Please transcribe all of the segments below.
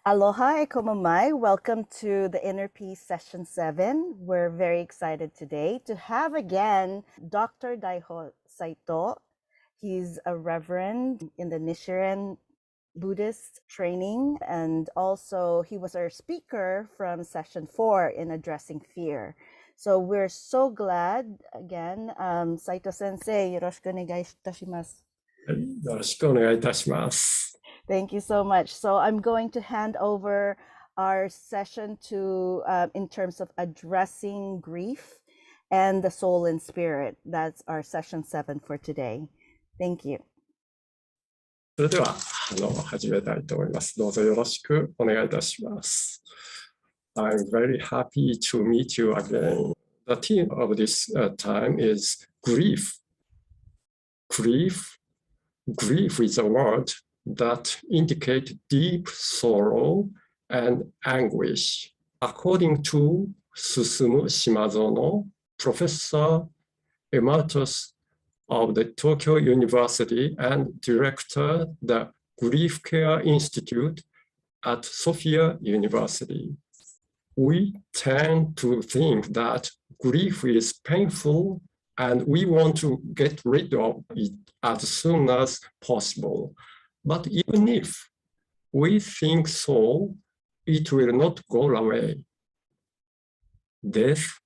Aloha e komamai. Welcome to the Inner Peace Session 7. We're very excited today to have again Dr. Daiho Saito. He's a reverend in the Nichiren Buddhist training, and also he was our speaker from Session 4 in Addressing Fear. So we're so glad again. Saito Sensei, yoroshiku onegai itashimasu. よろしくお願いいたします。Thank you so much. So I'm going to hand over our session to, in terms of addressing grief and the soul and spirit. That's our session 7 for today. Thank you. それでは始めたいと思います。どうぞよろしくお願いいたします。I'm very happy to meet you again. The theme of this time is grief. Grief is a word that indicates deep sorrow and anguish. According to Susumu Shimazono, Professor Emeritus of the Tokyo University and Director the Grief Care Institute at Sophia University, we tend to think that grief is painful and we want to get rid of it as soon as possible. But even if we think so, it will not go away. Death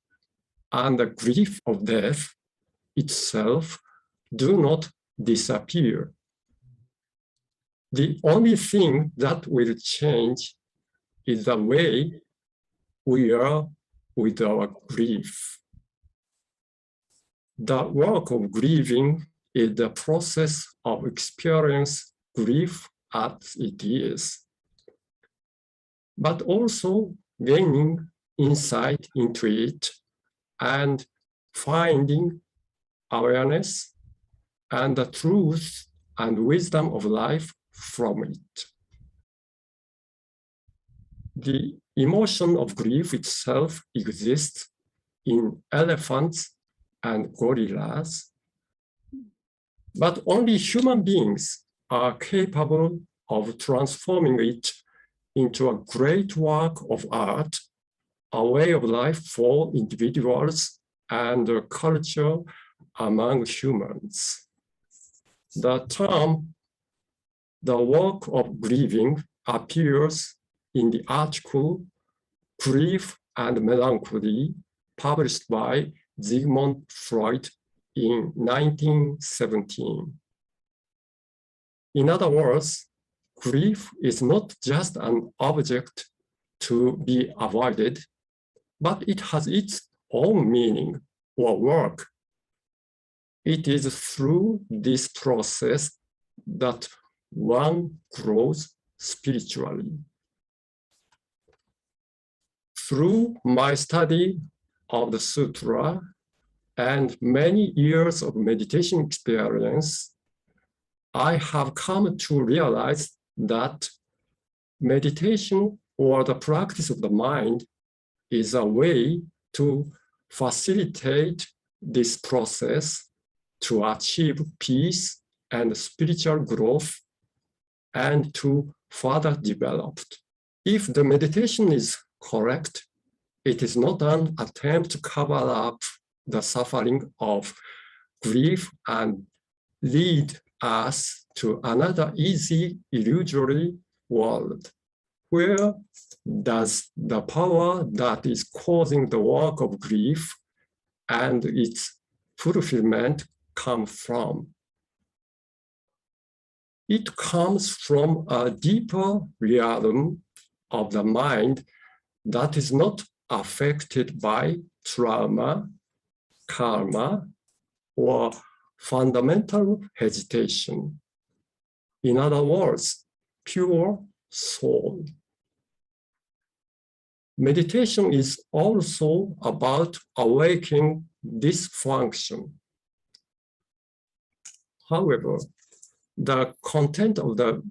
and the grief of death itself do not disappear. The only thing that will change is the way we are with our grief. The work of grieving is the process of experiencing grief as it is, but also gaining insight into it and finding awareness and the truth and wisdom of life from it. The emotion of grief itself exists in elephants and gorillas, but only human beings are capable of transforming it into a great work of art, a way of life for individuals and a culture among humans. The term, the work of grieving, appears in the article Grief and Melancholy, published by Sigmund Freud in 1917. In other words, grief is not just an object to be avoided, but it has its own meaning or work. It is through this process that one grows spiritually. Through my study of the sutra and many years of meditation experience, I have come to realize that meditation or the practice of the mind is a way to facilitate this process to achieve peace and spiritual growth and to further develop. If the meditation is correct, it is not an attempt to cover up the suffering of grief and lead us to another easy, illusory world. Where does the power that is causing the work of grief and its fulfillment come from? It comes from a deeper realm of the mind that is not affected by trauma, karma, or fundamental hesitation. In other words, pure soul. Meditation is also about awakening this function. However, the content of the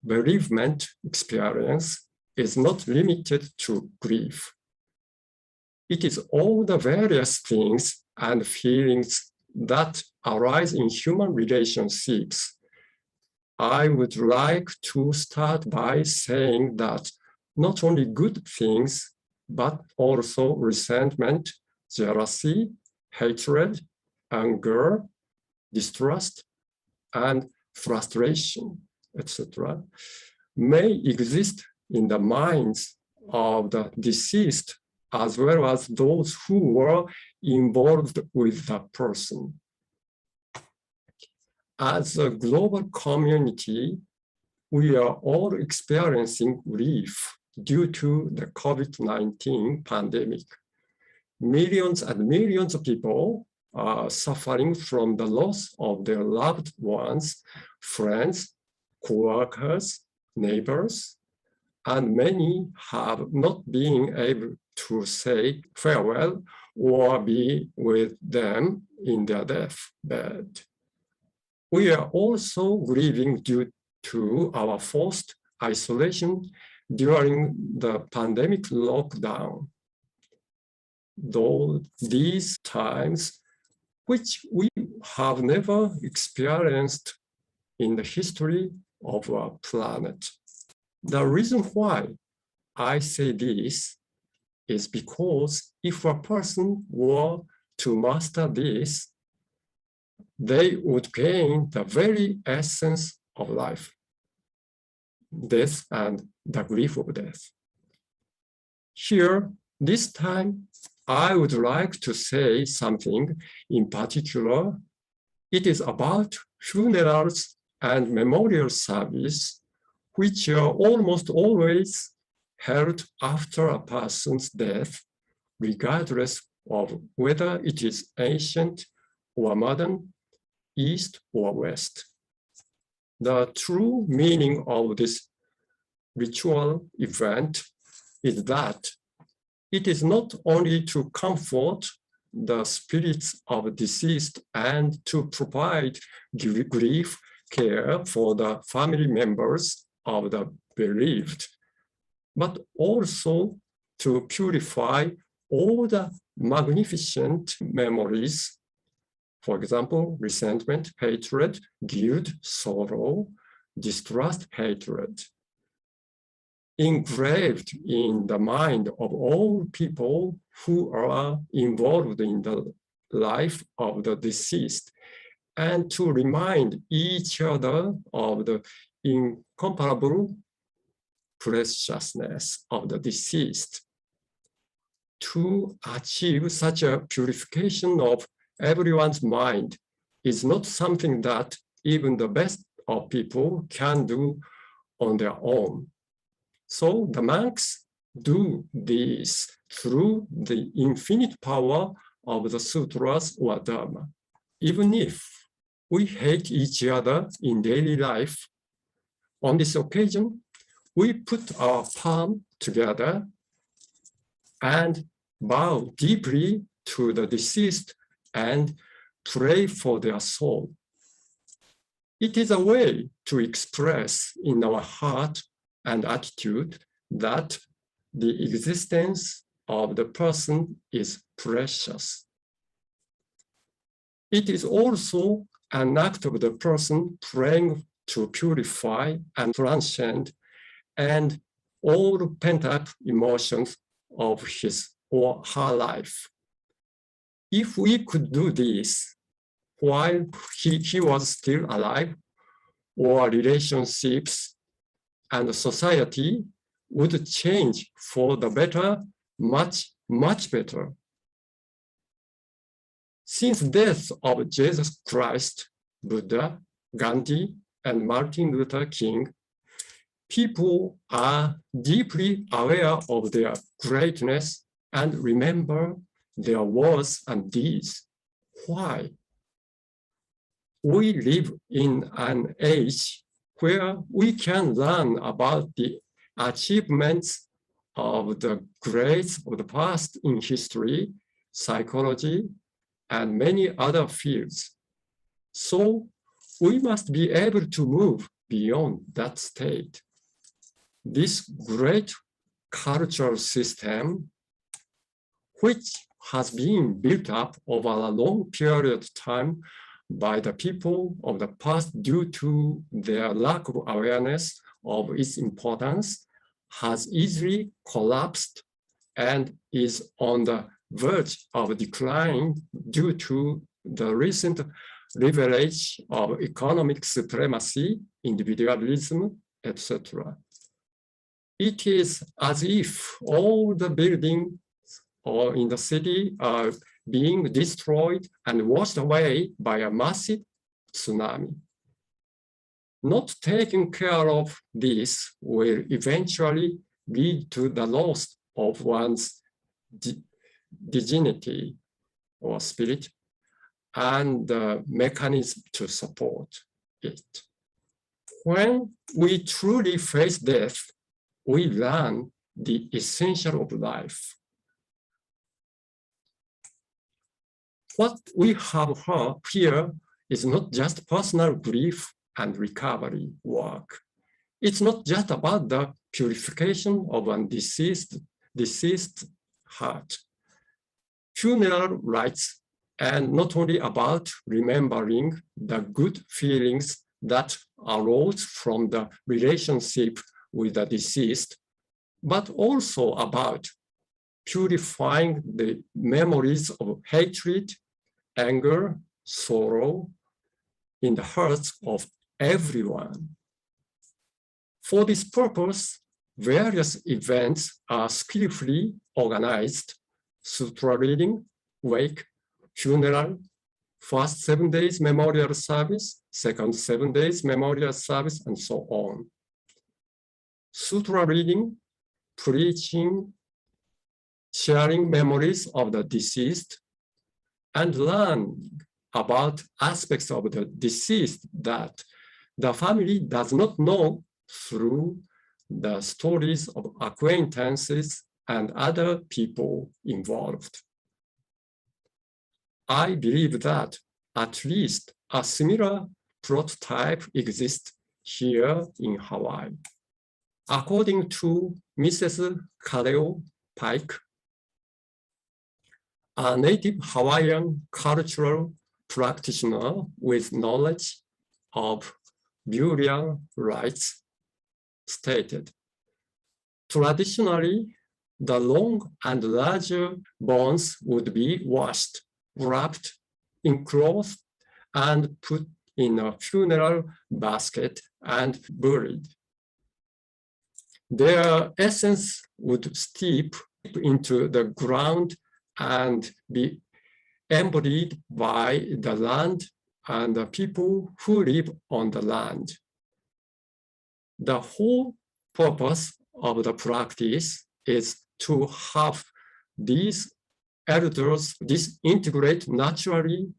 bereavement experience is not limited to grief. It is all the various things and feelings that arise in human relationships. I would like to start by saying that not only good things, but also resentment, jealousy, hatred, anger, distrust, and frustration, etc., may exist in the minds of the deceased as well as those who were involved with the person. As a global community, we are all experiencing grief due to the COVID-19 pandemic. Millions and millions of people are suffering from the loss of their loved ones, friends, co-workers, neighbors, and many have not been able to say farewell or be with them in their deathbed. We are also grieving due to our forced isolation during the pandemic lockdown. Though these times, which we have never experienced in the history of our planet. The reason why I say this is because if a person were to master this, they would gain the very essence of life, death and the grief of death. Here, this time, I would like to say something in particular. It is about funerals and memorial service, which are almost always held after a person's death, regardless of whether it is ancient or modern, East or West. The true meaning of this ritual event is that it is not only to comfort the spirits of deceased and to provide grief care for the family members of the bereaved, but also to purify all the magnificent memories, for example, resentment, hatred, guilt, sorrow, distrust, hatred, engraved in the mind of all people who are involved in the life of the deceased, and to remind each other of the incomparable preciousness of the deceased. To achieve such a purification of everyone's mind is not something that even the best of people can do on their own. So the monks do this through the infinite power of the sutras or dharma. Even if we hate each other in daily life, on this occasion, we put our palm together and bow deeply to the deceased and pray for their soul. It is a way to express in our heart and attitude that the existence of the person is precious. It is also an act of the person praying to purify and transcend and all pent-up emotions of his or her life. If we could do this while he was still alive, or relationships and society would change for the better, much, much better. Since the death of Jesus Christ, Buddha, Gandhi, and Martin Luther King, people are deeply aware of their greatness and remember their words and deeds. Why? We live in an age where we can learn about the achievements of the greats of the past in history, psychology, and many other fields. So we must be able to move beyond that state. This great cultural system, which has been built up over a long period of time by the people of the past due to their lack of awareness of its importance, has easily collapsed and is on the verge of decline due to the recent leverage of economic supremacy, individualism, etc. It is as if all the buildings in the city are being destroyed and washed away by a massive tsunami. Not taking care of this will eventually lead to the loss of one's dignity or spirit and the mechanism to support it. When we truly face death, we learn the essential of life. What we have heard here is not just personal grief and recovery work. It's not just about the purification of a deceased heart. Funeral rites, and not only about remembering the good feelings that arose from the relationship with the deceased, but also about purifying the memories of hatred, anger, sorrow in the hearts of everyone. For this purpose, various events are skillfully organized: sutra reading, wake, funeral, first 7 days memorial service, second 7 days memorial service, and so on. Sutra reading, preaching, sharing memories of the deceased, and learning about aspects of the deceased that the family does not know through the stories of acquaintances and other people involved. I believe that at least a similar prototype exists here in Hawaii. According to Mrs. Kaleo Pike, a native Hawaiian cultural practitioner with knowledge of burial rites, stated, traditionally, the long and larger bones would be washed, wrapped in cloth, and put in a funeral basket and buried. Their essence would steep into the ground and be embodied by the land and the people who live on the land. The whole purpose of the practice is to have these elders disintegrate naturally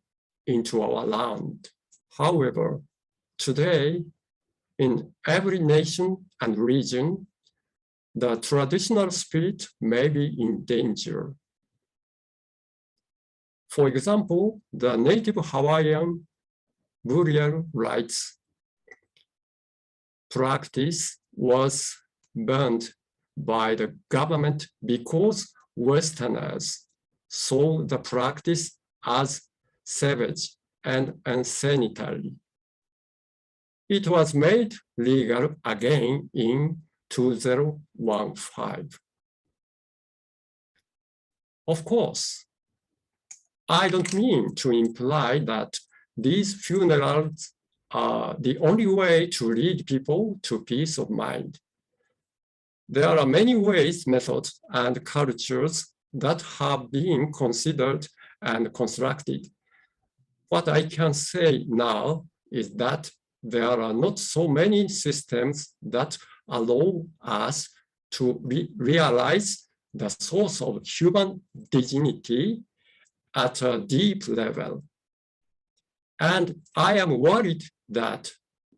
into our land. However, today, in every nation and region, the traditional spirit may be in danger. For example, the native Hawaiian burial rites practice was banned by the government because Westerners saw the practice as savage and unsanitary. It was made legal again in 2015. Of course, I don't mean to imply that these funerals are the only way to lead people to peace of mind. There are many ways, methods, and cultures that have been considered and constructed. What I can say now is that there are not so many systems that allow us to realize the source of human dignity at a deep level. And I am worried that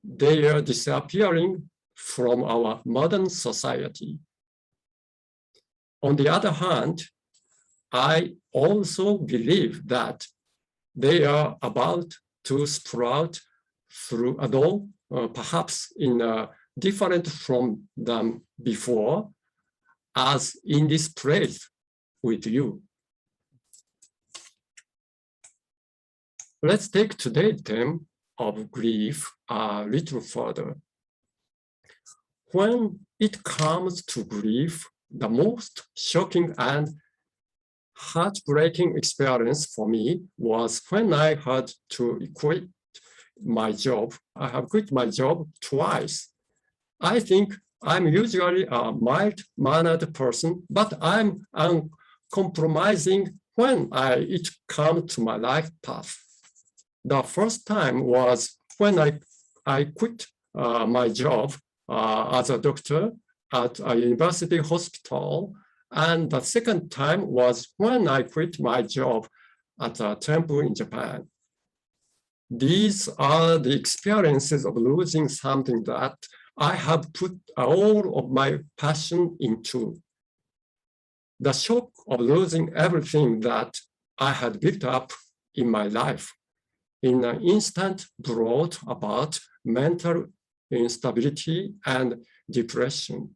they are disappearing from our modern society. On the other hand, I also believe that they are about to sprout through a door, perhaps in different from them before, as in this place with you. Let's take today's theme of grief a little further. when it comes to grief, the most shocking and heartbreaking experience for me was when I had to quit my job. I have quit my job twice. I think I'm usually a mild-mannered person, but I'm uncompromising when it comes to my life path. The first time was when I quit my job as a doctor at a university hospital. And the second time was when I quit my job at a temple in Japan. These are the experiences of losing something that I have put all of my passion into. The shock of losing everything that I had built up in my life in an instant brought about mental instability and depression,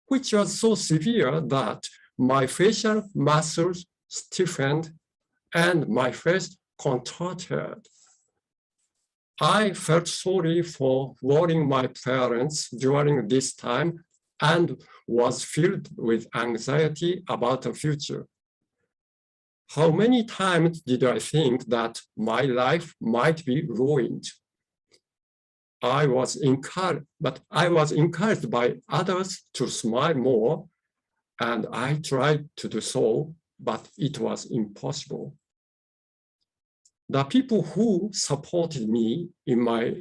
which was so severe that my facial muscles stiffened and my face contorted. I felt sorry for worrying my parents during this time and was filled with anxiety about the future. How many times did I think that my life might be ruined? I was encouraged by others to smile more, and I tried to do so, but it was impossible. The people who supported me in my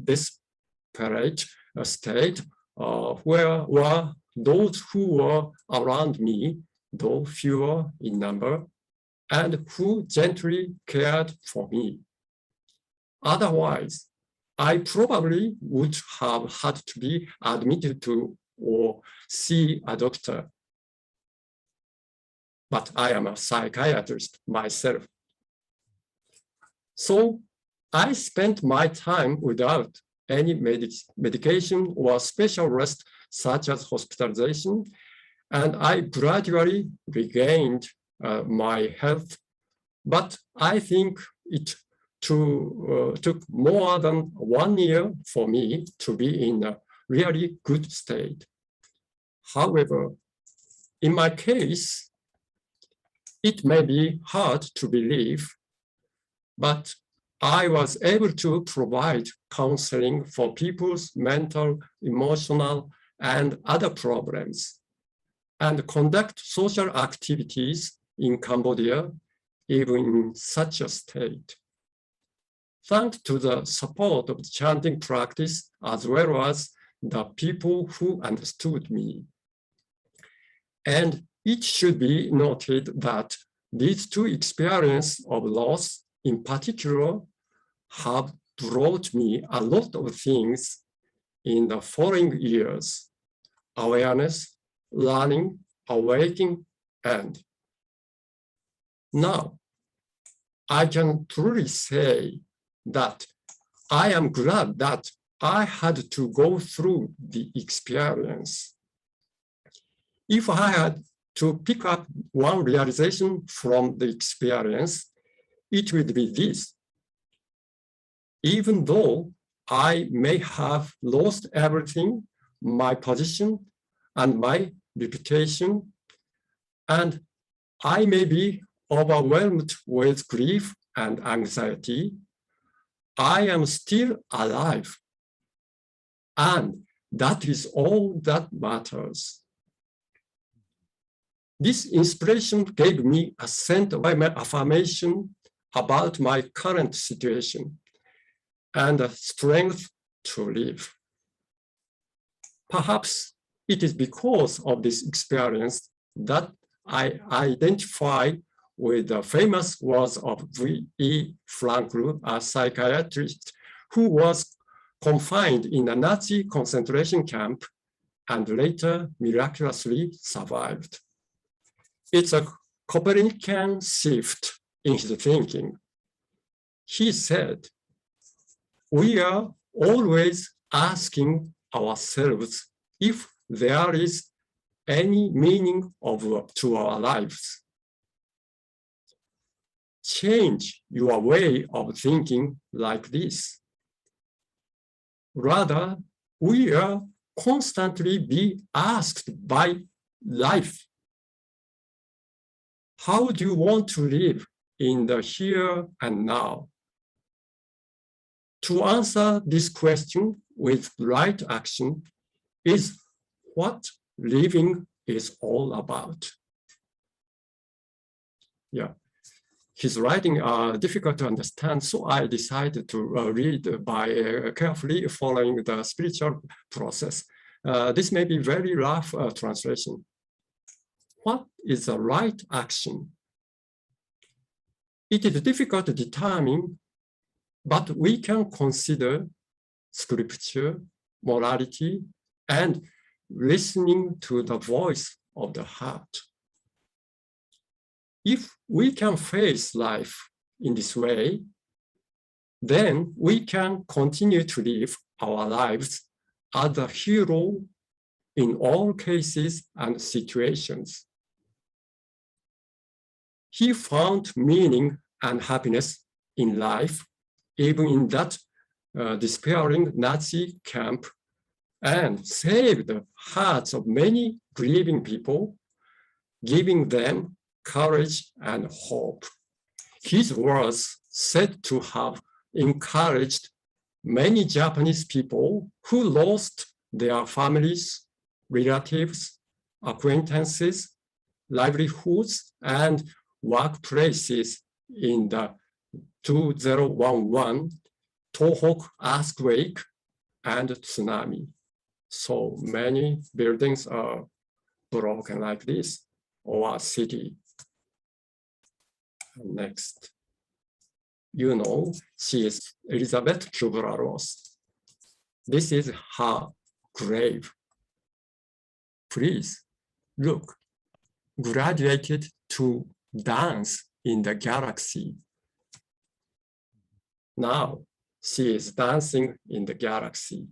desperate state were those who were around me, though fewer in number, and who gently cared for me. Otherwise, I probably would have had to be admitted to or see a doctor. But I am a psychiatrist myself. So I spent my time without any medication or special rest, such as hospitalization, and I gradually regained my health. But I think it took more than 1 year for me to be in a really good state. However, in my case, it may be hard to believe, but I was able to provide counseling for people's mental, emotional, and other problems, and conduct social activities in Cambodia, even in such a state. Thanks to the support of the chanting practice, as well as the people who understood me. And it should be noted that these two experiences of loss in particular have brought me a lot of things in the following years: awareness, learning, awakening, and now I can truly say that I am glad that I had to go through the experience. If I had to pick up one realization from the experience, it would be this: even though I may have lost everything, my position and my reputation, and I may be overwhelmed with grief and anxiety, I am still alive. And that is all that matters. This inspiration gave me a sense of affirmation about my current situation and the strength to live. Perhaps it is because of this experience that I identify with the famous words of V.E. Frankl, a psychiatrist who was confined in a Nazi concentration camp and later miraculously survived. It's a Copernican shift in his thinking. He said, "We are always asking ourselves if there is any meaning to our lives. Change your way of thinking like this. Rather, we are constantly be asked by life, how do you want to live in the here and now? To answer this question with right action is what living is all about. Yeah, his writing are difficult to understand, so I decided to read by carefully following the spiritual process. This may be very rough translation. What is the right action? It is difficult to determine, but we can consider scripture, morality, and listening to the voice of the heart. If we can face life in this way, then we can continue to live our lives as a hero in all cases and situations. He found meaning and happiness in life, even in that despairing Nazi camp, and saved the hearts of many grieving people, giving them courage and hope. His words said to have encouraged many Japanese people who lost their families, relatives, acquaintances, livelihoods, and workplaces in the 2011 Tohoku earthquake and tsunami. So many buildings are broken like this, or a city. Next. You know, she is Elizabeth Kubler-Ross. This is her grave. Please look, graduated to dance in the galaxy. Now she is dancing in the galaxy.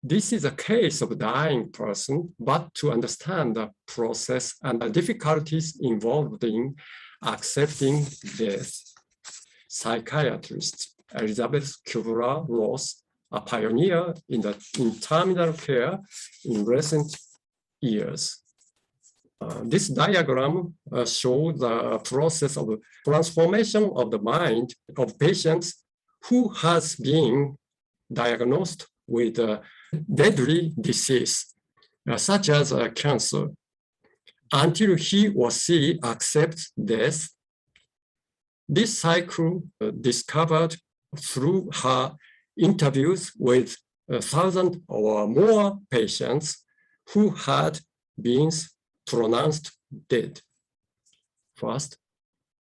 This is a case of a dying person, but to understand the process and the difficulties involved in accepting death, psychiatrist Elizabeth Kubler-Ross, a pioneer in terminal care in recent years. This diagram shows the process of transformation of the mind of patients who has been diagnosed with a deadly disease, such as cancer, until he or she accepts death. This cycle discovered through her interviews with 1,000 or more patients who had been pronounced dead. First,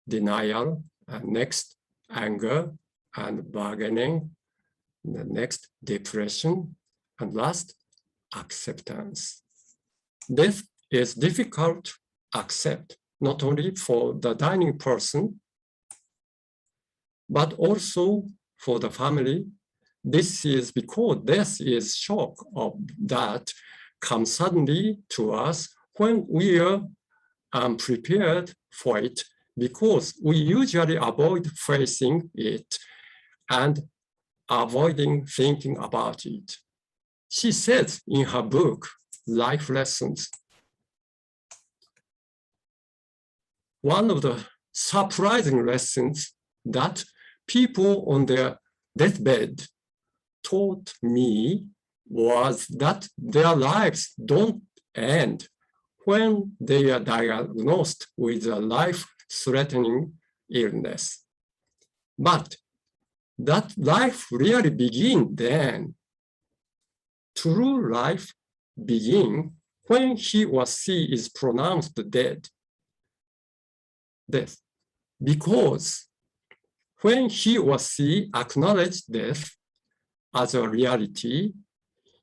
denial, and next, anger and bargaining, the next, depression, and last, acceptance. Death is difficult to accept, not only for the dying person, but also for the family. This is because death is shock that comes suddenly to us when we are unprepared for it, because we usually avoid facing it and avoiding thinking about it. She says in her book, Life Lessons, one of the surprising lessons that people on their deathbed taught me was that their lives don't end when they are diagnosed with a life-threatening illness, but that life really begins then. True life begins when he or she is pronounced dead. Death. Because when he or she acknowledges death as a reality,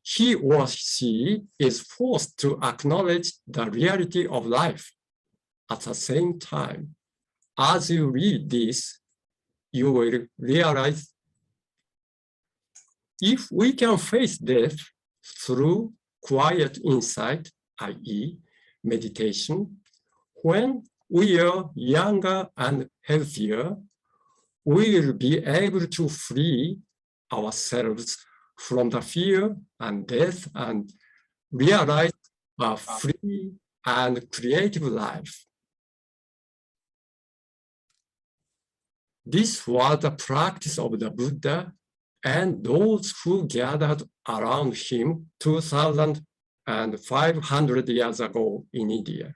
he or she is forced to acknowledge the reality of life at the same time. As you read this, you will realize if we can face death through quiet insight, i.e., meditation, when we are younger and healthier, we will be able to free ourselves from the fear and death and realize a free and creative life. This was the practice of the Buddha and those who gathered around him 2,500 years ago in India.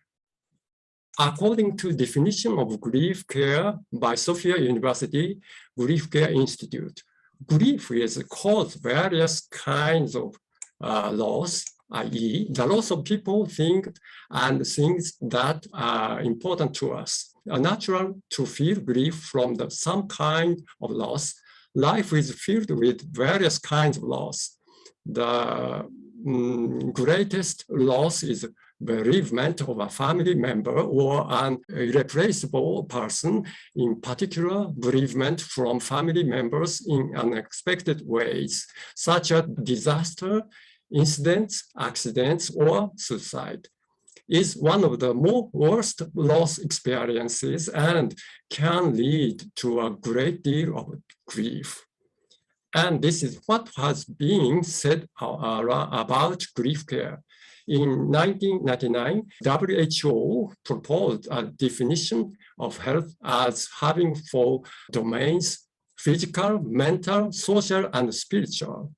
According to definition of grief care by Sofia University Grief Care Institute, grief is caused various kinds of loss, i.e. the loss of people, things, and things that are important to us. Natural to feel grief from some kind of loss. Life is filled with various kinds of loss. The greatest loss is bereavement of a family member or an irreplaceable person, in particular bereavement from family members in unexpected ways, such as disaster, incidents, accidents, or suicide, is one of the worst loss experiences and can lead to a great deal of grief. And this is what has been said about grief care. In 1999, WHO proposed a definition of health as having 4 domains: physical, mental, social, and spiritual.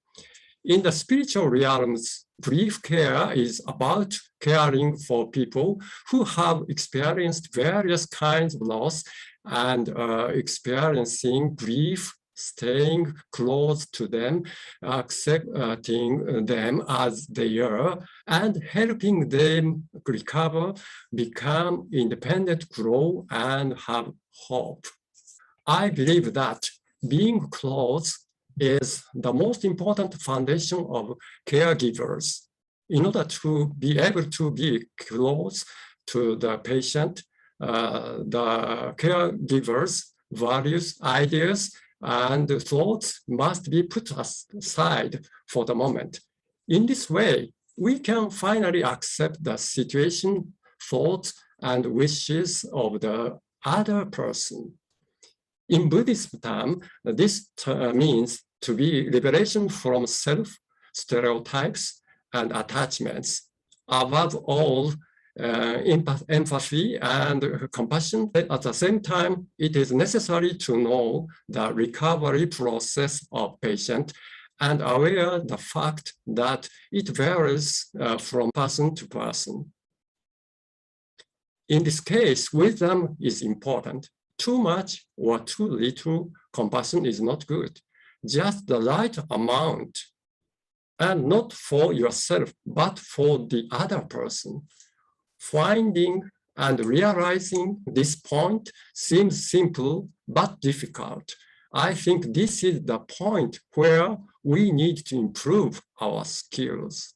In the spiritual realms, grief care is about caring for people who have experienced various kinds of loss and experiencing grief, staying close to them, accepting them as they are, and helping them recover, become independent, grow, and have hope. I believe that being close is the most important foundation of caregivers. In order to be able to be close to the patient, the caregivers' values, ideas, and thoughts must be put aside for the moment. In this way, we can finally accept the situation, thoughts, and wishes of the other person. In Buddhist term, this means to be liberation from self-stereotypes and attachments. Above all, empathy and compassion. At the same time, it is necessary to know the recovery process of patient and aware the fact that it varies from person to person. In this case, wisdom is important. Too much or too little compassion is not good. Just the right amount, and not for yourself, but for the other person. Finding and realizing this point seems simple but difficult. I think this is the point where we need to improve our skills.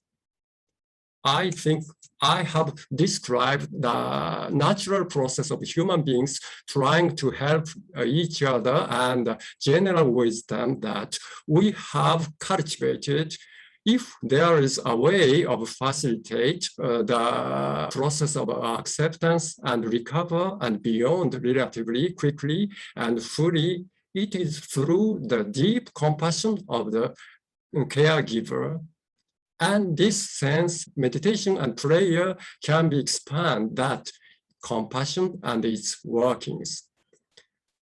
I think I have described the natural process of human beings trying to help each other and general wisdom that we have cultivated. If there is a way of facilitate the process of acceptance and recover and beyond relatively quickly and fully, it is through the deep compassion of the caregiver. And this sense, meditation and prayer can be expanded that compassion and its workings.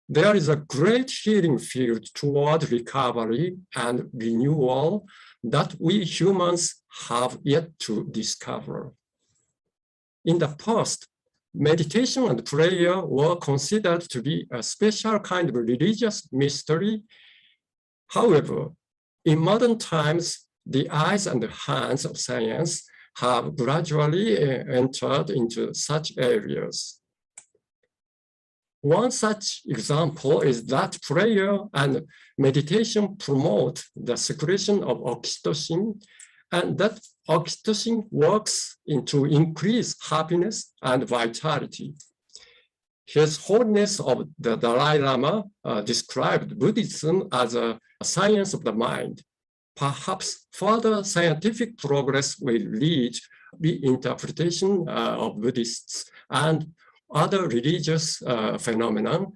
There is a great healing field toward recovery and renewal that we humans have yet to discover. In the past, meditation and prayer were considered to be a special kind of religious mystery. However, in modern times, the eyes and the hands of science have gradually entered into such areas. One such example is that prayer and meditation promote the secretion of oxytocin, and that oxytocin works to increase happiness and vitality. His Holiness of the Dalai Lama described Buddhism as a science of the mind. Perhaps further scientific progress will lead the interpretation of Buddhists and other religious phenomena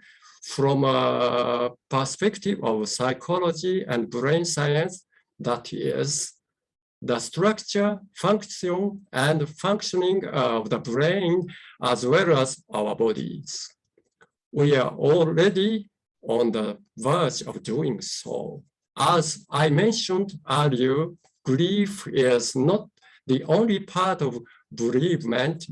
from a perspective of psychology and brain science, that is, the structure, function, and functioning of the brain, as well as our bodies. We are already on the verge of doing so. As I mentioned earlier, grief is not the only part of bereavement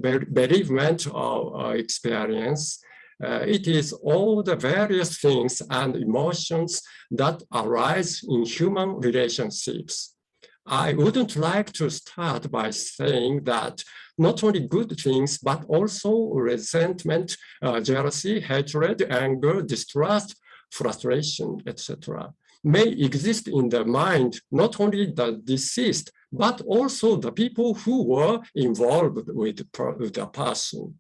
or experience. It is all the various things and emotions that arise in human relationships. I wouldn't like to start by saying that not only good things, but also resentment, jealousy, hatred, anger, distrust, frustration, etc., may exist in the mind, not only the deceased, but also the people who were involved with the person.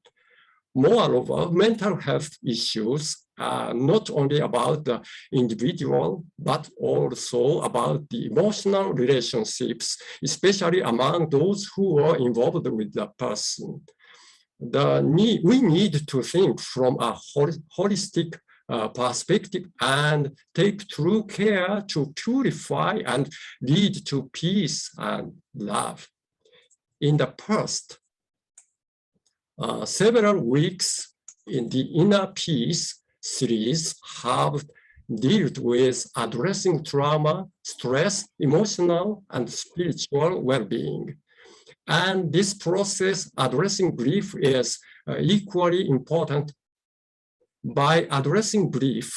Moreover, mental health issues are not only about the individual, but also about the emotional relationships, especially among those who are involved with the person. We need to think from a holistic perspective and take true care to purify and lead to peace and love. In the past, several weeks in the Inner Peace series have dealt with addressing trauma, stress, emotional, and spiritual well-being. And this process addressing grief is equally important. By addressing grief,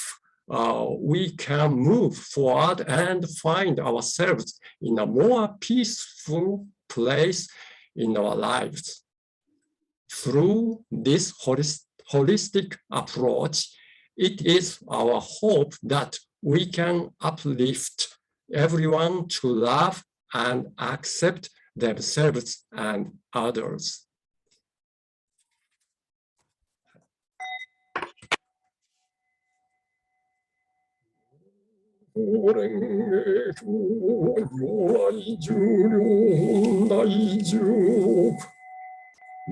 we can move forward and find ourselves in a more peaceful place in our lives. Through this holistic approach, it is our hope that we can uplift everyone to love and accept themselves and others.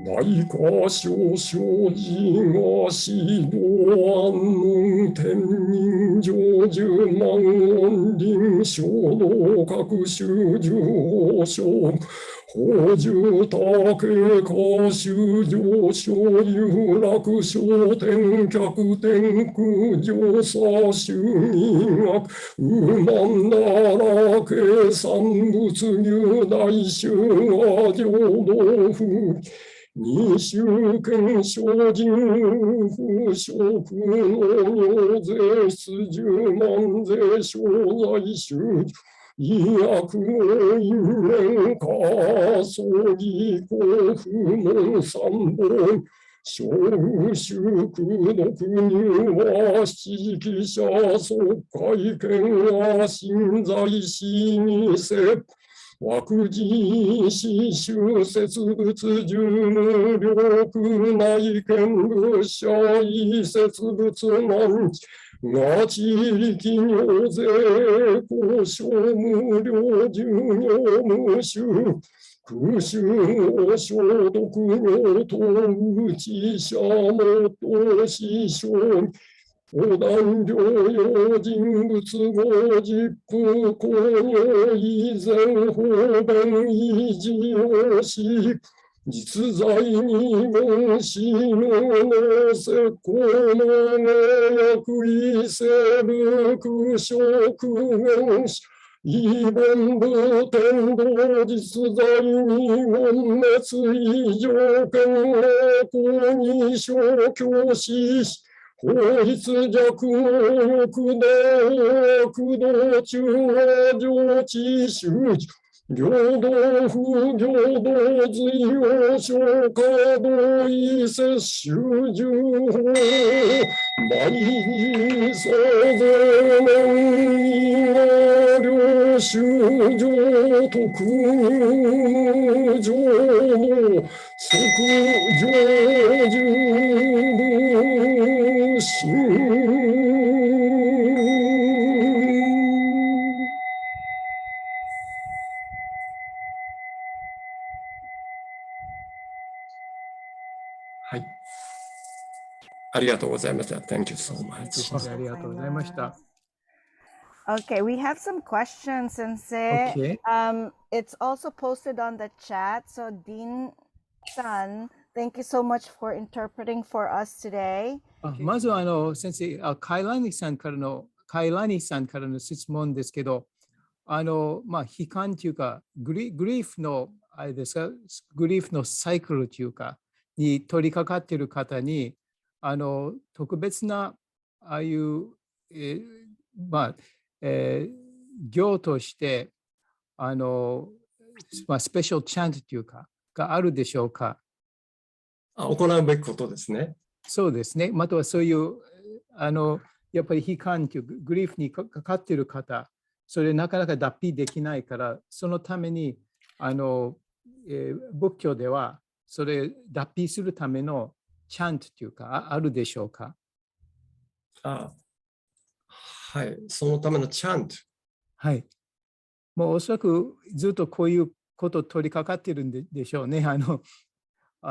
内科少々寺が指導安穏天人成就万音林衝動各種十王将宝珠竹歌衆上昇有楽昇天客天空上差衆人悪うまんなら計算物流大衆が浄土風二州県精進不職農業税出十万税商材収医薬の因縁家葬儀交付門三本小宗空の国は七力者即会見は新在死にせ枠人死修設物住無力内見物者異設物難が地域尿税交渉無料授業無収空襲を消毒尿等打ち者もと師匠横断療養人物語実布公用以前方便維持をし実在に言しののせこのね役意せる空職言し異本部天道実在に言滅以上権を公に消去し法律弱の欲道悪道中は上智周知平等不平等随用消化同意摂取重法毎日創造年が領収上特入上の即上重心はい。ありがとうございました。Thank you so much. ありがとうございました。Okay, we have some questions, Sensei. Okay. It's also posted on the chat. So Dean-san, thank you so much for interpreting for us today. まず先生、カイラニさんからの質問ですけど、悲観というか、グリーフの、あれですか、グリーフのサイクルというか、に取り掛かっている方に、特別な、ああいう、行として、スペシャルチャントというか、があるでしょうか。行うべきことですね。そうですね。またはそういう、やっぱり悲観というグリーフにかかっている方、それなかなか脱皮できないから、そのために仏教ではそれ脱皮するためのチャントというか あるでしょうか。はい、そのためのチャント。はい。もうおそらくずっとこういうこと取り掛かっているんでしょうね。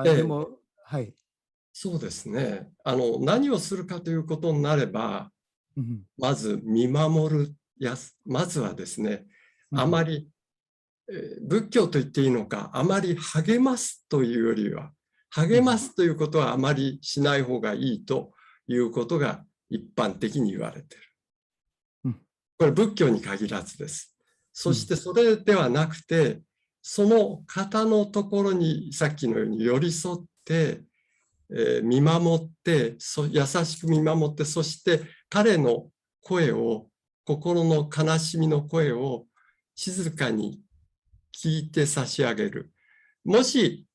でも、はい。そうですね。何をするかということになれば、まず見守るまずはですね、あまり、仏教と言っていいのか、あまり励ますというよりは、励ますということはあまりしない方がいいということが一般的に言われている。これ仏教に限らずです。そしてそれではなくて、その方のところにさっきのように寄り添って、見守って、優しく見守って、そして彼の声を、心の悲しみの声を静かに聞いて差し上げる。もし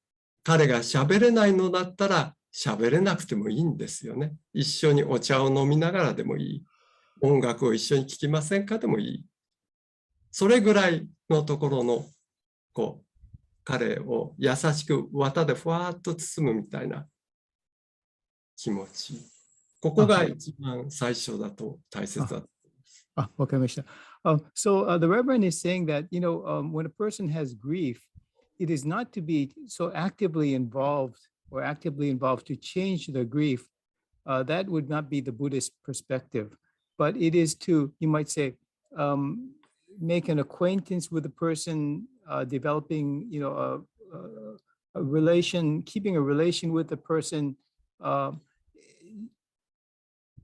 彼が喋れないのだったら喋れなくてもいいんですよね。一緒にお茶を飲みながらでもいい。音楽を一緒に聴きませんかでもいい。それぐらいのところの彼を優しく綿でふわっと包むみたいな気持ち。ここが一番最初だと大切だと思います。わかりました。So the Reverend is saying that, when a person has grief, it is not to be so actively involved to change the grief. That would not be the Buddhist perspective, but it is to, you might say, make an acquaintance with the person, developing, a relation, keeping a relation with the person,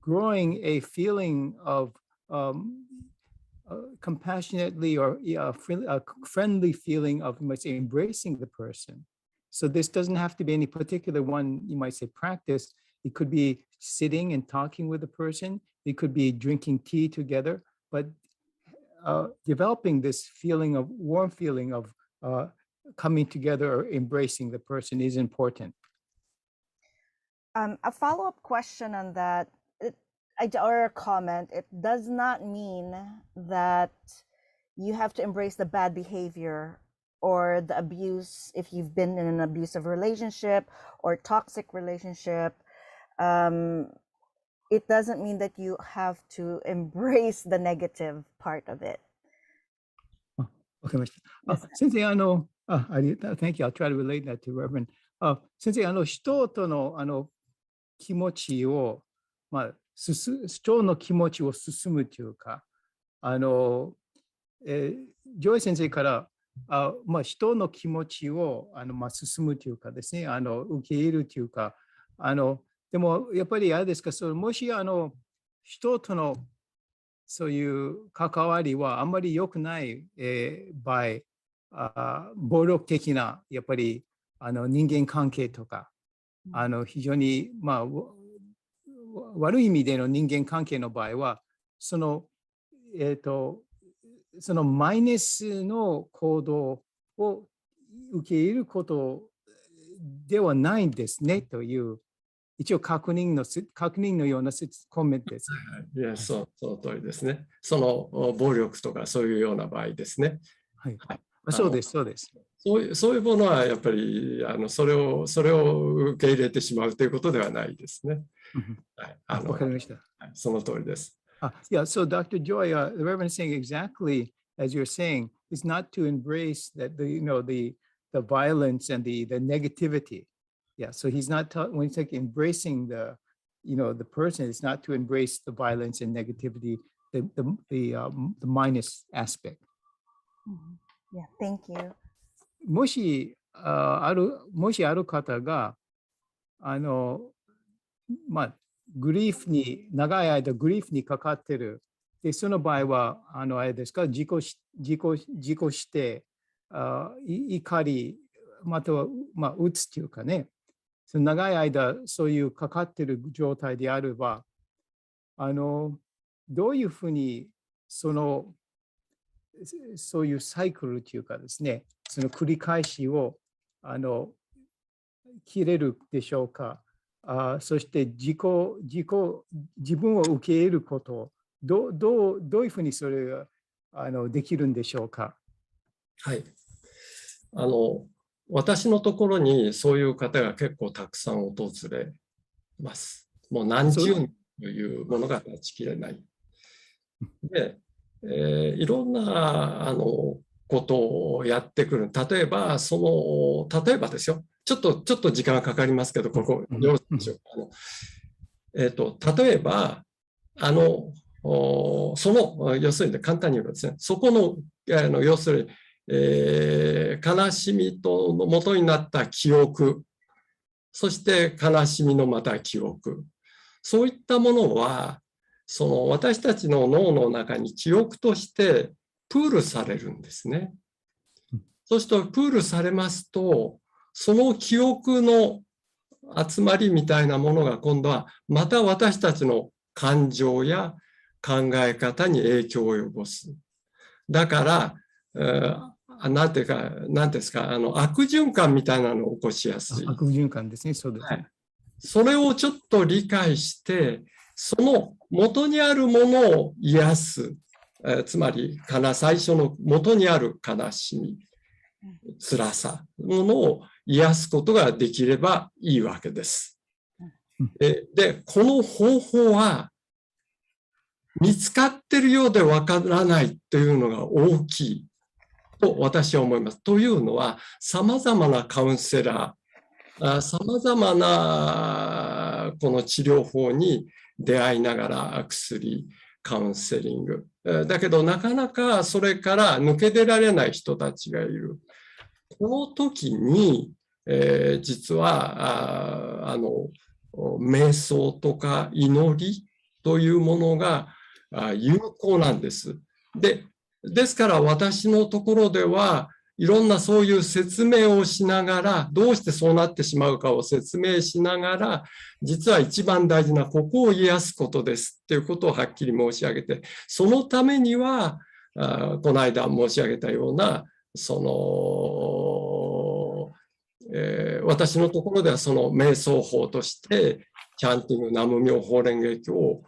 growing a feeling of compassionately or a friendly feeling of, you might say, embracing the person. So this doesn't have to be any particular one, you might say, practice. It could be sitting and talking with the person. It could be drinking tea together, but developing this warm feeling of coming together or embracing the person is important. A follow-up question on that, or a comment, it does not mean that you have to embrace the bad behavior or the abuse if you've been in an abusive relationship or toxic relationship. It doesn't mean that you have to embrace the negative part of it. わかりました。先生、Thank you. I'll try to relate that to Reverend. 先生、人との気持ちを、人の気持ちを進むというか、ジョイ先生から、人の気持ちを進むというかですね、受け入れるというか、でもやっぱりあれですか、もし人とのそういう関わりはあんまり良くない、場合、暴力的なやっぱり人間関係とか、非常に悪い意味での人間関係の場合は、そのマイナスの行動を受け入れることではないんですねという、一応確認のようなコメントです。いや、その通りですね。その暴力とかそういうような場合ですね。はい。そうです。そういうものはやっぱりそれを受け入れてしまうということではないですね。わかりました。その通りです。Yeah, so Dr. Joy, the Reverend is saying exactly as you're saying, is not to embrace that the violence and the negativity. Yeah, so he's not when he's like embracing the person, it's not to embrace the violence and negativity, the minus aspect. Yeah, thank you. もしある方がグリーフに長い間グリーフにかかってる。でその場合はあれですか、自己して怒りまたはうつっていうかね、その長い間そういうかかってる状態であればどういうふうにそういうサイクルというかですね、その繰り返しを切れるでしょうか。そして自分を受け入れることをどういうふうにそれができるんでしょうか。はい。私のところにそういう方が結構たくさん訪れます。もう何十人というものが断ち切れない。で、いろんなことをやってくる。例えばですよ。ちょっと時間がかかりますけど、ここ、どうでしょう。例えば、要するに簡単に言えばですね、そこの、要するに、悲しみの元になった記憶、そして悲しみのまた記憶、そういったものは、私たちの脳の中に記憶としてプールされるんですね。そうするとプールされますと、その記憶の集まりみたいなものが今度はまた私たちの感情や考え方に影響を及ぼす。だから、なんていうか、なんですか、悪循環みたいなのを起こしやすい。悪循環ですね、そうですね。はい、それをちょっと理解して、その元にあるものを癒す。つまり、最初の元にある悲しみ、辛さものを癒すことができればいいわけです。で、この方法は見つかってるようでわからないというのが大きいと私は思います。というのは、様々なカウンセラー、様々なこの治療法に出会いながら薬、カウンセリング。だけどなかなかそれから抜け出られない人たちがいる。この時に、実は瞑想とか祈りというものが有効なんです。ですから私のところではいろんなそういう説明をしながら、どうしてそうなってしまうかを説明しながら、実は一番大事なここを癒すことですっていうことをはっきり申し上げて、そのためにはこの間申し上げたような私のところではその瞑想法としてチャンティング南無妙法蓮華経を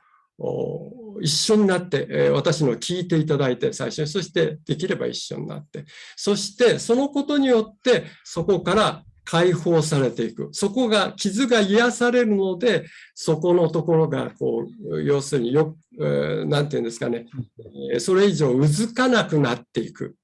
一緒になって、私の聞いていただいて最初に、そしてできれば一緒になって、そしてそのことによってそこから解放されていく。そこが傷が癒されるので、そこのところが要するになんていうんですかね、それ以上うずかなくなっていく。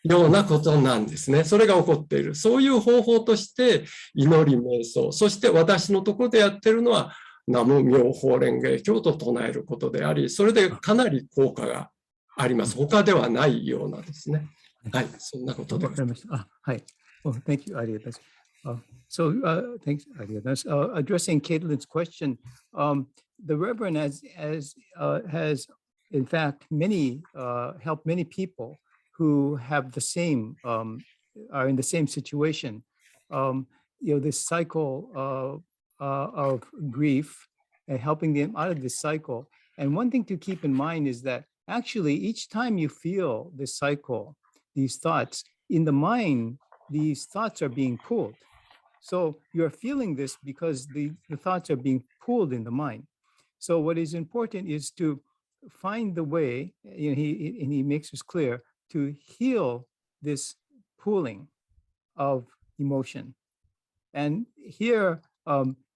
ようなことなんですね。それが起こっている。そういう方法として祈り瞑想、そして私のところでやってるのは南無妙法蓮華経と唱えることであり、それでかなり効果があります。他ではないようなですね。はい、そんなことで。わかりました。はい。Well, thank you. ありがとうございます。Thanks. ありがとうございます。Addressing Caitlin's question, the Reverend has in fact helped many people who have the same, are in the same situation. This cycle of grief and helping them out of this cycle. And one thing to keep in mind is that actually each time you feel this cycle, these thoughts, in the mind, these thoughts are being pulled. So you're feeling this because the thoughts are being pulled in the mind. So what is important is to find the way, he makes this clear, to heal this pulling of emotion. And here,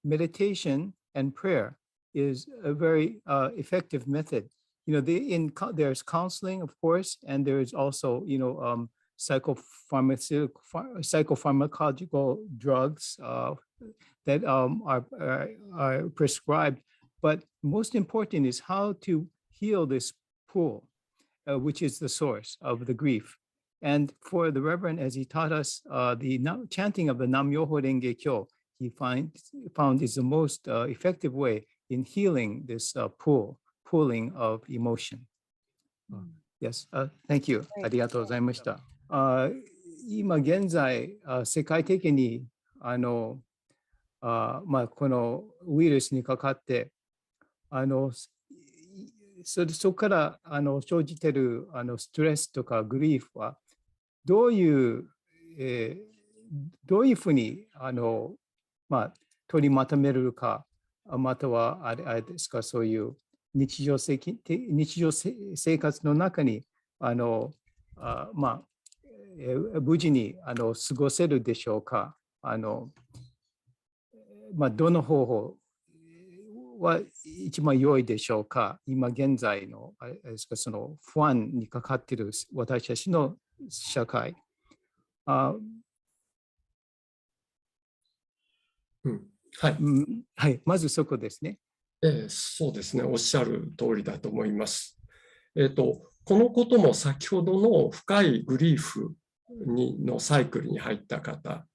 meditation and prayer is a very effective method. There's counseling, of course, and there is also, psychopharmacological drugs that are prescribed. But most important is how to heal this pool, which is the source of the grief. And for the Reverend, as he taught us, the chanting of the Nam Myoho Renge Kyo, he found is the most effective way in healing this pooling of emotion. Yes, thank you. ありがとうございました。今現在、世界的にこのウイルスにかかって、そこから生じているストレスとかグリーフはどういうふうに取りまとめるか、またはあれですか、そういう日常生活の中に無事に過ごせるでしょうか。どの方法は一番良いでしょうか。今現在のその不安にかかっている私たちの社会。はい、まずそこですね。そうですね、おっしゃる通りだと思います。このことも先ほどの深いグリーフのサイクルに入った方、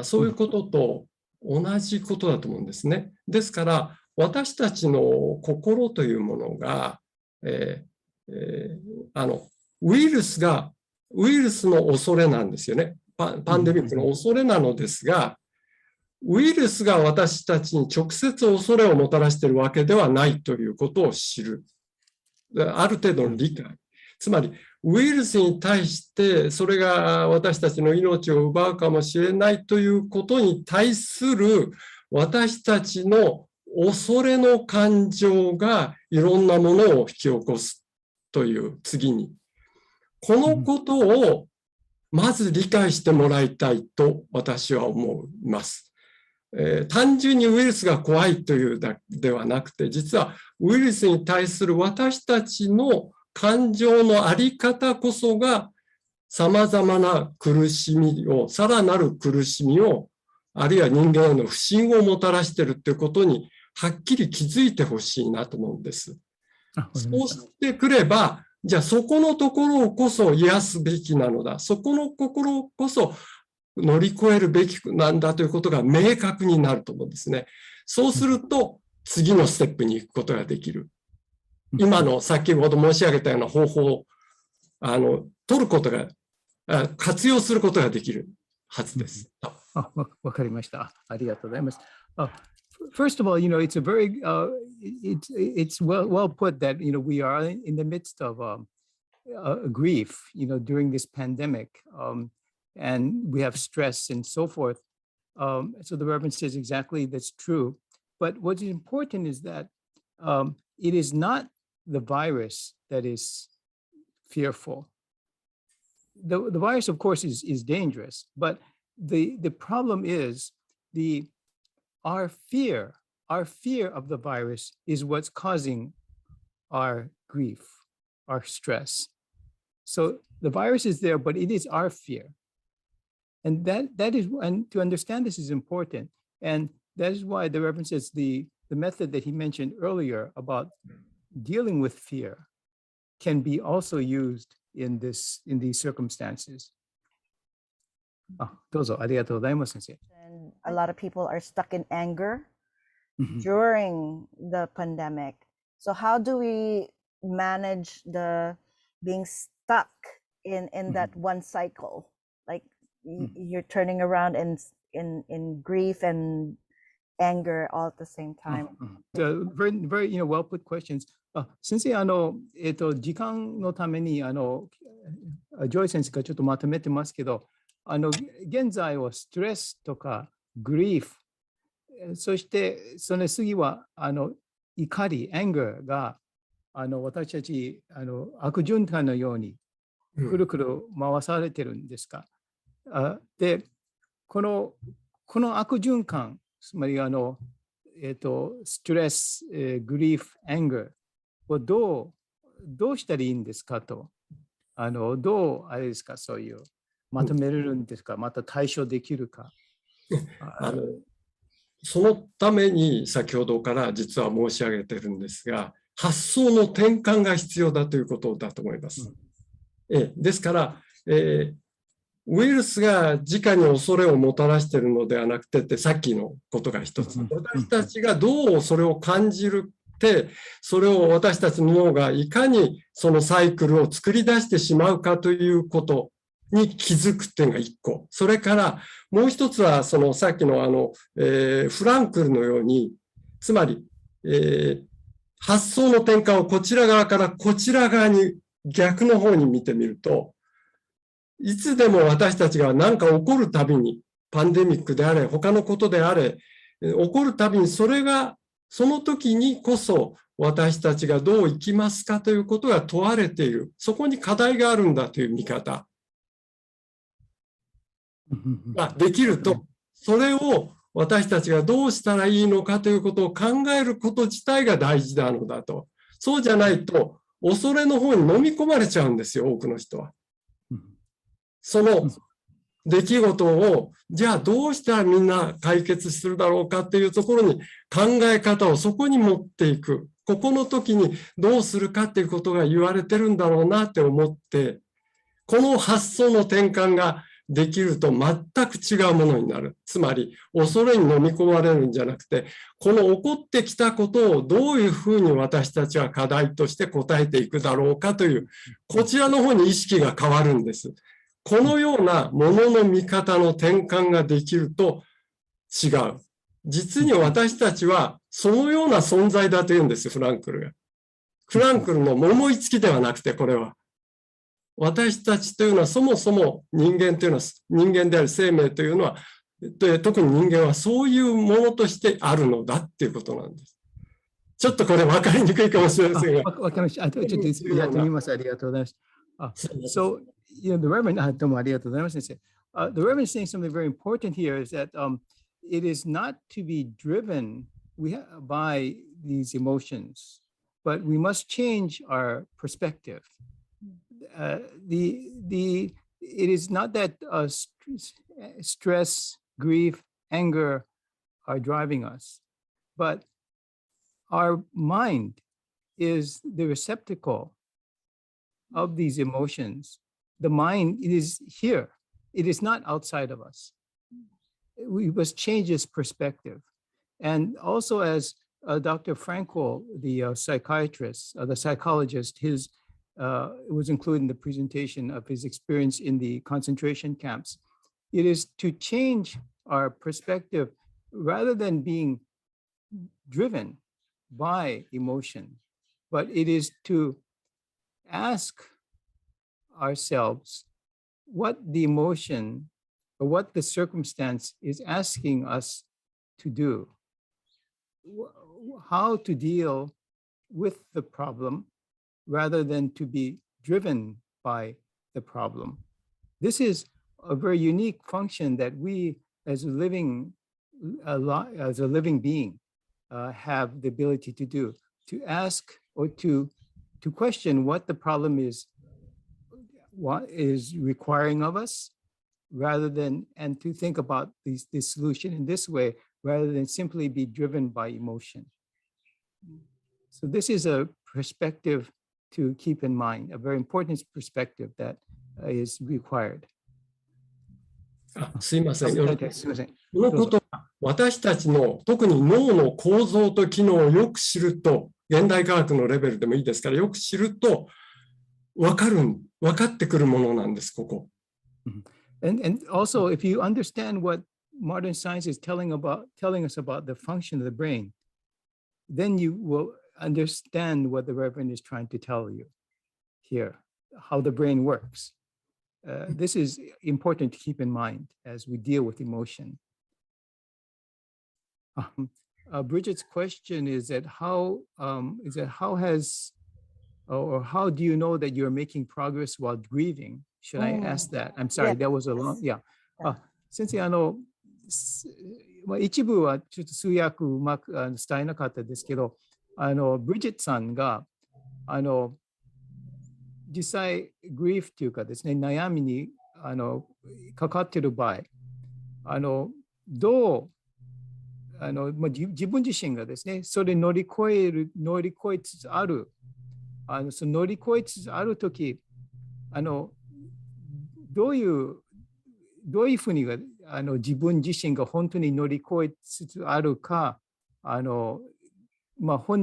そういうことと同じことだと思うんですね。ですから、私たちの心というものが、ウイルスの恐れなんですよね。パンデミックの恐れなのですが、ウイルスが私たちに直接恐れをもたらしているわけではないということを知る。ある程度の理解。つまり、ウイルスに対してそれが私たちの命を奪うかもしれないということに対する私たちの恐れの感情がいろんなものを引き起こすという次に。このことをまず理解してもらいたいと私は思います。単純にウイルスが怖いというだけではなくて、実はウイルスに対する私たちの感情のあり方こそが様々な苦しみを、さらなる苦しみを、あるいは人間への不信をもたらしているということにはっきり気づいてほしいなと思うんです。そうしてくれば、じゃあそこのところこそ癒すべきなのだ。そこの心こそ乗り越えるべきなんだということが明確になると思うんですね。そうすると次のステップに行くことができる。今の先ほど申し上げたような方法を取ることが、活用することができるはずです。わかりました。ありがとうございます。First of all, it's a very, it's well put that, we are in the midst of grief, during this pandemic, and we have stress and so forth. So the Reverend says exactly that's true. But what's important is that it is not the virus that is fearful. The virus, of course, is dangerous, but the problem is our fear of the virus is what's causing our grief, our stress. So the virus is there, but it is our fear. And that is, and to understand this is important. And that is why the Reverend says the method that he mentioned earlier about dealing with fear can be also used in these circumstances. どうぞありがとうございます、先生。And a lot of people are stuck in anger during the pandemic. So how do we manage the being stuck in that one cycle? Like you're turning around in grief and anger all at the same time. Very, very, well put questions. 先生、時間のためにジョイ先生がちょっとまとめてますけど、現在はストレスとかグリーフ、そしてその次は怒り、anger が私たち悪循環のようにくるくる回されてるんですか。で、この悪循環、つまりストレス、グリーフ、anger をどうしたらいいんですかと、どうあれですか、そういうまとめれるんですか、また対処できるか。そのために先ほどから実は申し上げてるんですが、発想の転換が必要だということだと思います。ですから、ウイルスが直に恐れをもたらしているのではなくてって、さっきのことが一つ。私たちがどうそれを感じるって、それを私たちの脳がいかにそのサイクルを作り出してしまうかということに気づくっていうのが一個。それからもう一つは、そのさっきのフランクルのように、つまり、発想の転換をこちら側からこちら側に逆の方に見てみると、いつでも私たちが何か起こるたびに、パンデミックであれ、他のことであれ、起こるたびにそれが、その時にこそ私たちがどう生きますかということが問われている。そこに課題があるんだという見方ができると、それを私たちがどうしたらいいのかということを考えること自体が大事なのだと。そうじゃないと、恐れの方に飲み込まれちゃうんですよ、多くの人は。その出来事を、じゃあどうしたらみんな解決するだろうかっていうところに考え方をそこに持っていく。ここの時にどうするかっていうことが言われてるんだろうなって思って、この発想の転換ができると全く違うものになる。つまり、恐れに飲み込まれるんじゃなくて、この起こってきたことをどういうふうに私たちは課題として答えていくだろうかという、こちらの方に意識が変わるんです。このようなものの見方の転換ができると違う。実に私たちはそのような存在だというんですよ、フランクルが。フランクルの思いつきではなくて、これは。私たちというのはそもそも人間というのは、人間である生命というのは、特に人間はそういうものとしてあるのだっていうことなんです。ちょっとこれ分かりにくいかもしれませんが。わかりました。ちょっとやってみます。ありがとうございます。So, the Reverend, どうもありがとうございます、先生。The Reverend is saying something very important here is that it is not to be driven by these emotions, but we must change our perspective. It is not that stress, grief, anger are driving us, but our mind is the receptacle of these emotions. The mind is here. It is not outside of us. We must change its perspective. And also, as Dr. Frankl, the psychiatrist, the psychologist, it was included in the presentation of his experience in the concentration camps. It is to change our perspective rather than being driven by emotion, but it is to ask ourselves what the emotion or what the circumstance is asking us to do, how to deal with the problem rather than to be driven by the problem. This is a very unique function that we as a living being have the ability to do, to ask or to question what the problem is, what is requiring of us, rather than, and to think about this solution in this way, rather than simply be driven by emotion. So this is a perspective to keep in mind, a very important perspective that is required. すいません。すいません。このことは私たちの特に脳の構造と機能をよく知ると、現代科学のレベルでもいいですからよく知ると分かってくるものなんです、ここ。And also, if you understand what modern science is telling us about the function of the brain, then you will understand what the Reverend is trying to tell you here, how the brain works. This is important to keep in mind as we deal with emotion. Bridget's question is that how do you know that you're making progress while grieving? Should I ask that? I'm sorry, that was a long, yeah. 先生、一部はちょっと通訳うまく伝えなかったですけど、ブリジェットさんが実際グリーフというかですね、悩みにかかっている場合、どう自分自身がですね、それ乗り越えつつある、その乗り越えつつあるとき、どういうふうに自分自身が本当に乗り越えつつあるか、本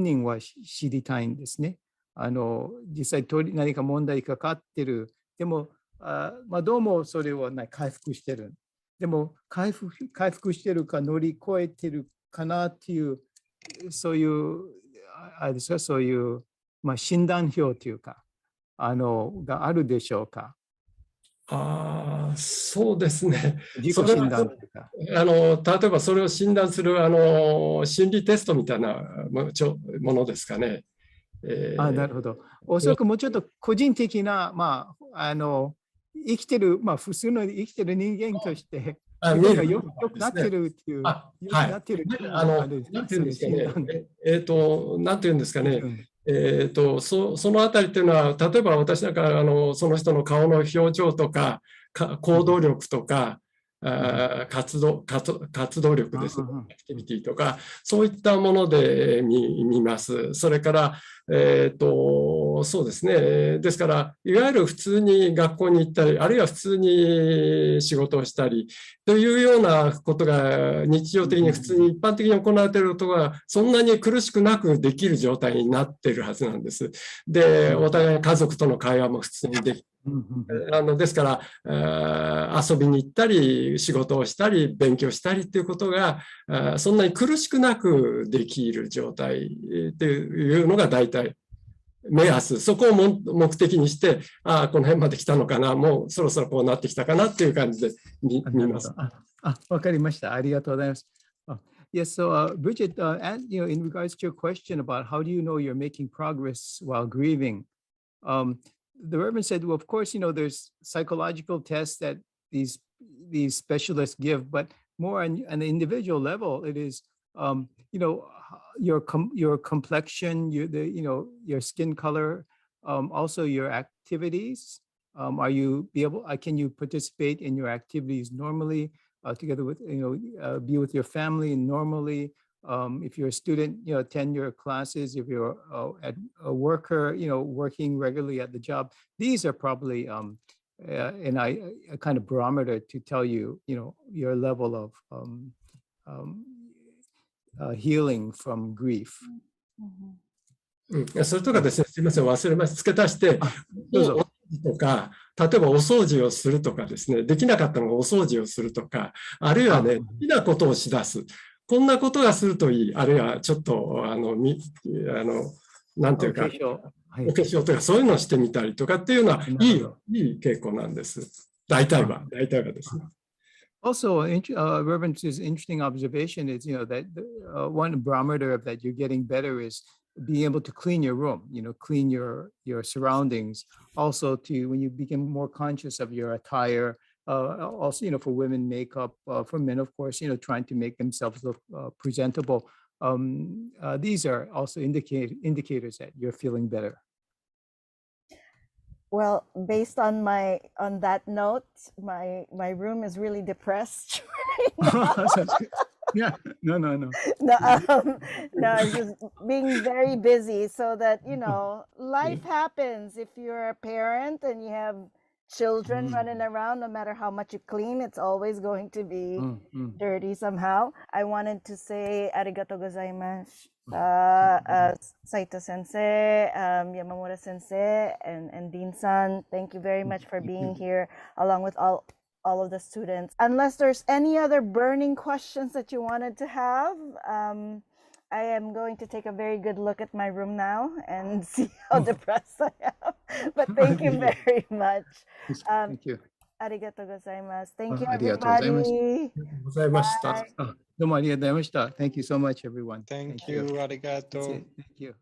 人は知りたいんですね。実際何か問題にかかってる。でも、どうもそれは回復してる。でも回復してるか乗り越えてるかなっていう、そういう、そういう、診断表というか、があるでしょうか。そうですね。自己診断というか。例えばそれを診断する心理テストみたいなものですかね。なるほど。おそらくもうちょっと個人的な、生きてる、普通の生きてる人間として、自分がよくなってるっていう、はい。なんていうんですかね。なんていうんですかね。そのあたりっていうのは、例えば私なんかその人の顔の表情とか、行動力とか、活動力ですね、アクティビティとか、そういったもので見ます。それから、そうですね。ですから、いわゆる普通に学校に行ったり、あるいは普通に仕事をしたり、というようなことが日常的に普通に一般的に行われていることが、そんなに苦しくなくできる状態になっているはずなんです。で、お互い家族との会話も普通にできですから、遊びに行ったり、仕事をしたり、勉強したりということが、そんなに苦しくなくできる状態というのが大体目安、そこを目的にして、この辺まで来たのかな、もうそろそろこうなってきたかなっていう感じで見ます。わかりました。ありがとうございます。Yes, so Bridget, in regards to your question about how do you know you're making progress while grieving, the Reverend said, well, of course, there's psychological tests that these specialists give, but more on an individual level, it is, your complexion, your skin color, also your activities. Can you participate in your activities normally, together with, be with your family normally? If you're a student, attend your classes. If you're a worker, working regularly at the job, these are probably a kind of barometer to tell you, your level of healing from grief. それとかですね、すみません、忘れました。付け足して、とか、例えばお掃除をするとかですね、できなかったのがお掃除をするとか、あるいはね、好きなことをしだす。こんなことがするといい、あるいはちょっと、なんていうか、お化粧とかそういうのをしてみたりとかっていうのは、いい傾向なんです。大体はですね。Also, Reverend's interesting observation is, that one barometer of that you're getting better is being able to clean your room, clean your surroundings. Also, when you become more conscious of your attire, also, for women, makeup, for men, of course, trying to make themselves look presentable. These are also indicators that you're feeling better. Well, based on that note, my room is really depressed. Yeah, no. No, it's just being very busy so that, life happens. If you're a parent and you have children running around, no matter how much you clean, it's always going to be dirty somehow. I wanted to say arigatou gozaimasu, Saito sensei, Yamamura sensei, and Dean-san. Thank you very much for being here, along with all of the students. Unless there's any other burning questions that you wanted to have, I am going to take a very good look at my room now and see how depressed I am. But thank you very much. Thank you. Arigatou gozaimasu. Thank you, ありがとうございました。 ございました。どうもありがとうございました。Thank you so much, everyone. Thank you. Arigato. Thank you.